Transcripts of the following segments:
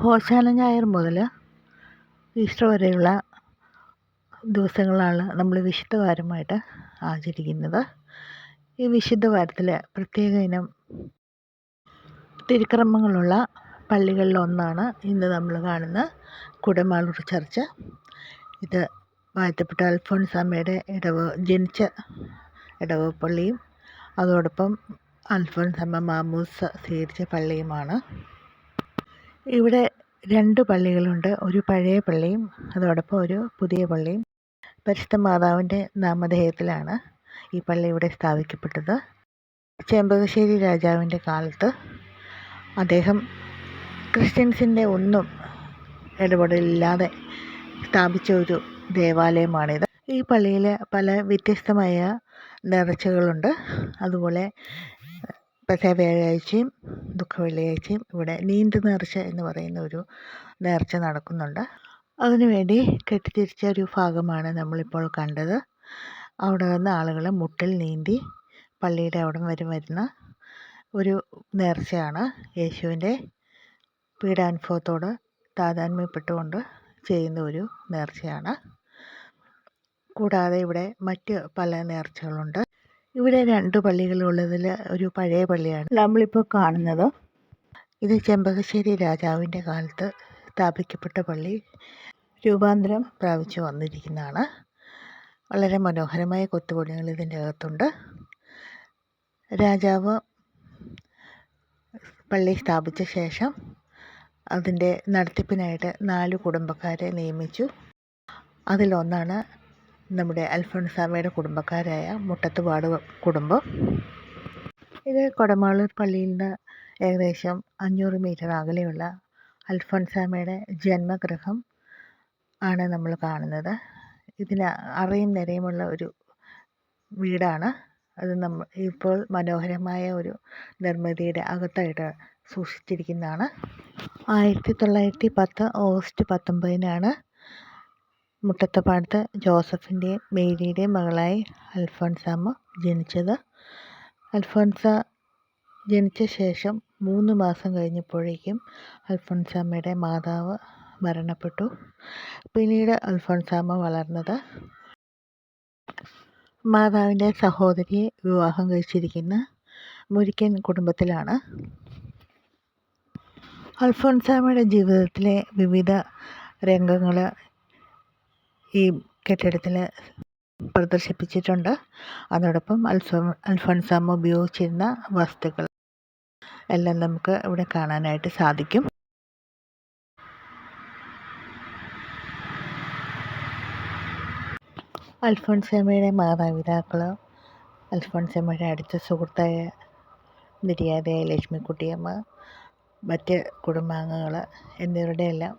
ഹോശാന ഞായർ മുതൽ ഈസ്റ്റർ വരെയുള്ള ദിവസങ്ങളാണ് നമ്മൾ വിശുദ്ധ വാരമായിട്ട് ആചരിക്കുന്നത്. ഈ വിശുദ്ധ വാരത്തിൽ പ്രത്യേക ഇനം തിരുക്രമങ്ങളുള്ള പള്ളികളിലൊന്നാണ് ഇന്ന് നമ്മൾ കാണുന്ന കുടമാളൂർ ചർച്ച്. ഇത് വാഴ്ത്തപ്പെട്ട അൽഫോൻസാമ്മയുടെ ജനിച്ച ഇടവക പള്ളിയും അതോടൊപ്പം അൽഫോൻസാമ്മ മാമൂസ സ്വീകരിച്ച പള്ളിയുമാണ്. ഇവിടെ 2 പള്ളികളുണ്ട്. ഒരു പഴയ പള്ളിയും അതോടൊപ്പം ഒരു പുതിയ പള്ളിയും. പരിശുദ്ധ മാതാവിൻ്റെ നാമധേയത്തിലാണ് ഈ പള്ളി ഇവിടെ സ്ഥാപിക്കപ്പെട്ടത്. ചെമ്പകശ്ശേരി രാജാവിൻ്റെ കാലത്ത് അദ്ദേഹം ക്രിസ്ത്യൻസിൻ്റെ ഒന്നും ഇടപെടലില്ലാതെ സ്ഥാപിച്ച ഒരു ദേവാലയമാണിത്. ഈ പള്ളിയിൽ പല വ്യത്യസ്തമായ നേർച്ചകളുണ്ട്. അതുപോലെ പെസഹ വ്യാഴാഴ്ചയും ദുഃഖവെള്ളിയാഴ്ചയും ഇവിടെ നീന്ത് നേർച്ച എന്ന് പറയുന്ന ഒരു നേർച്ച നടക്കുന്നുണ്ട്. അതിനുവേണ്ടി കെട്ടിത്തിരിച്ച ഒരു ഭാഗമാണ് നമ്മളിപ്പോൾ കണ്ടത്. അവിടെ നിന്ന് ആളുകൾ മുട്ടിൽ നീന്തി പള്ളിയുടെ അവിടം വരെ വരുന്ന ഒരു നേർച്ചയാണ്. യേശുവിൻ്റെ പീഡാനുഭവത്തോട് താതാത്മ്യപ്പെട്ടുകൊണ്ട് ചെയ്യുന്ന ഒരു നേർച്ചയാണ്. കൂടാതെ ഇവിടെ മറ്റ് പല നേർച്ചകളുണ്ട്. ഇവിടെ 2 പള്ളികളുള്ളതിൽ ഒരു പഴയ പള്ളിയാണ് നമ്മളിപ്പോൾ കാണുന്നത്. ഇത് ചെമ്പകശ്ശേരി രാജാവിൻ്റെ കാലത്ത് സ്ഥാപിക്കപ്പെട്ട പള്ളി രൂപാന്തരം പ്രാപിച്ചു വന്നിരിക്കുന്നതാണ്. വളരെ മനോഹരമായ കൊത്തുപണികൾ ഇതിൻ്റെ അകത്തുണ്ട്. രാജാവ് പള്ളി സ്ഥാപിച്ച ശേഷം അതിൻ്റെ നടത്തിപ്പിനായിട്ട് 4 കുടുംബക്കാരെ നിയമിച്ചു. അതിലൊന്നാണ് നമ്മുടെ അൽഫോൻസാമ്മയുടെ കുടുംബക്കാരായ മുട്ടത്തുപാട് കുടുംബം. ഇത് കൊടമാളൂർ പള്ളിയിൽ നിന്ന് ഏകദേശം 500 മീറ്റർ അകലെയുള്ള അൽഫോൻസാമ്മയുടെ ജന്മഗൃഹം ആണ് നമ്മൾ കാണുന്നത്. ഇതിന് അറയും നിരയുമുള്ള ഒരു വീടാണ്. അത് ഇപ്പോൾ മനോഹരമായ ഒരു നിർമ്മിതിയുടെ അകത്തായിട്ട് സൂക്ഷിച്ചിരിക്കുന്നതാണ്. 1910 ഓഗസ്റ്റ് 19 മുട്ടത്തുപാടത്ത് ജോസഫിൻ്റെയും മേരിയുടെയും മകളായി അൽഫോൻസാമ്മ ജനിച്ചത്. അൽഫോൻസ ജനിച്ച ശേഷം 3 മാസം കഴിഞ്ഞപ്പോഴേക്കും അൽഫോൻസാമ്മയുടെ മാതാവ് മരണപ്പെട്ടു. പിന്നീട് അൽഫോൻസാമ്മ വളർന്നത് മാതാവിൻ്റെ സഹോദരിയെ വിവാഹം കഴിച്ചിരിക്കുന്ന മുരിക്കൻ കുടുംബത്തിലാണ്. അൽഫോൻസാമ്മയുടെ ജീവിതത്തിലെ വിവിധ രംഗങ്ങൾ ഈ കെട്ടിടത്തിൽ പ്രദർശിപ്പിച്ചിട്ടുണ്ട്. അതോടൊപ്പം അൽഫോൻസാമ്മ ഉപയോഗിച്ചിരുന്ന വസ്തുക്കൾ എല്ലാം നമുക്ക് ഇവിടെ കാണാനായിട്ട് സാധിക്കും. അൽഫോൻസാമ്മയുടെ മാതാപിതാക്കൾ അൽഫോൻസാമ്മയുടെ അടുത്ത സുഹൃത്തായ നിര്യാതയായ ലക്ഷ്മിക്കുട്ടിയമ്മ, മറ്റ് കുടുംബാംഗങ്ങൾ എന്നിവരുടെ എല്ലാം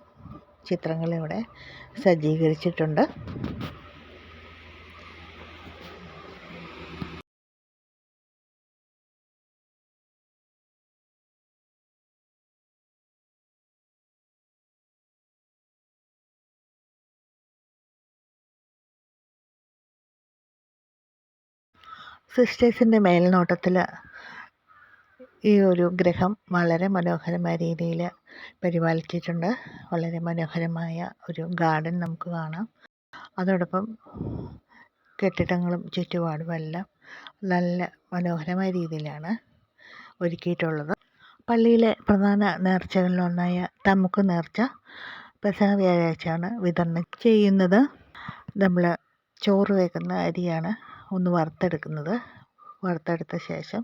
ചിത്രങ്ങളിവിടെ സജ്ജീകരിച്ചിട്ടുണ്ട്. സിസ്റ്റേഴ്സിൻ്റെ മേൽനോട്ടത്തിൽ ഈ ഒരു ഗ്രഹം വളരെ മനോഹരമായ രീതിയിൽ പരിപാലിച്ചിട്ടുണ്ട്. വളരെ മനോഹരമായ ഒരു ഗാർഡൻ നമുക്ക് കാണാം. അതോടൊപ്പം കെട്ടിടങ്ങളും ചുറ്റുപാടുമെല്ലാം നല്ല മനോഹരമായ രീതിയിലാണ് ഒരുക്കിയിട്ടുള്ളത്. പള്ളിയിലെ പ്രധാന നേർച്ചകളിലൊന്നായ തമുക്ക് നേർച്ച പെസഹ വ്യാഴാഴ്ചയാണ് വിതരണം ചെയ്യുന്നത്. നമ്മൾ ചോറ് വയ്ക്കുന്ന അരിയാണ് ഒന്ന് വറുത്തെടുക്കുന്നത്. വറുത്തെടുത്ത ശേഷം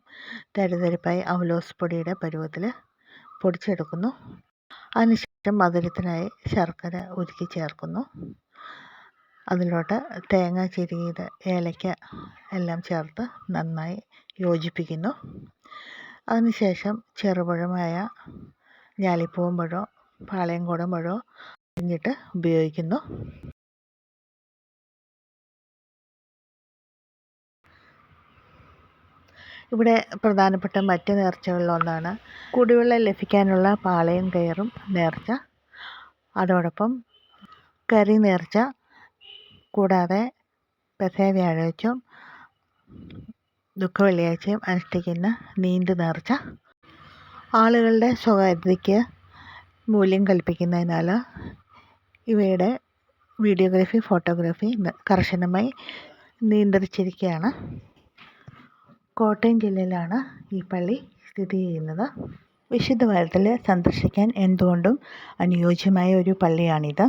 തരിതരിപ്പായി അവലോസ് പൊടിയുടെ പരുവത്തിൽ പൊടിച്ചെടുക്കുന്നു. അതിനുശേഷം മധുരത്തിനായി ശർക്കര ഉരുക്കി ചേർക്കുന്നു. അതിലോട്ട് തേങ്ങ ചിരകിയത്, ഏലക്ക എല്ലാം ചേർത്ത് നന്നായി യോജിപ്പിക്കുന്നു. അതിനുശേഷം ചെറുപഴമായ ഞാലിപ്പൂവൻ പഴമോ പാളയംകോടൻ പഴമോ അരിഞ്ഞിട്ട് ഉപയോഗിക്കുന്നു. ഇവിടെ പ്രധാനപ്പെട്ട മറ്റ് നേർച്ചകളിലൊന്നാണ് കുടിവെള്ളം ലഭിക്കാനുള്ള പാളയം കയറും നേർച്ച. അതോടൊപ്പം കരി നേർച്ച, കൂടാതെ പെസഹ വ്യാഴാഴ്ചയും ദുഃഖവെള്ളിയാഴ്ചയും അനുഷ്ഠിക്കുന്ന നീന്ത് നേർച്ച. ആളുകളുടെ സ്വകാര്യതയ്ക്ക് മൂല്യം കൽപ്പിക്കുന്നതിനാൽ ഇവയുടെ വീഡിയോഗ്രാഫി, ഫോട്ടോഗ്രാഫി കർശനമായി നിയന്ത്രിച്ചിരിക്കുകയാണ്. കോട്ടയം ജില്ലയിലാണ് ഈ പള്ളി സ്ഥിതി ചെയ്യുന്നത്. വിശുദ്ധ വാരത്തിൽ സന്ദർശിക്കാൻ എന്തുകൊണ്ടും അനുയോജ്യമായ ഒരു പള്ളിയാണിത്.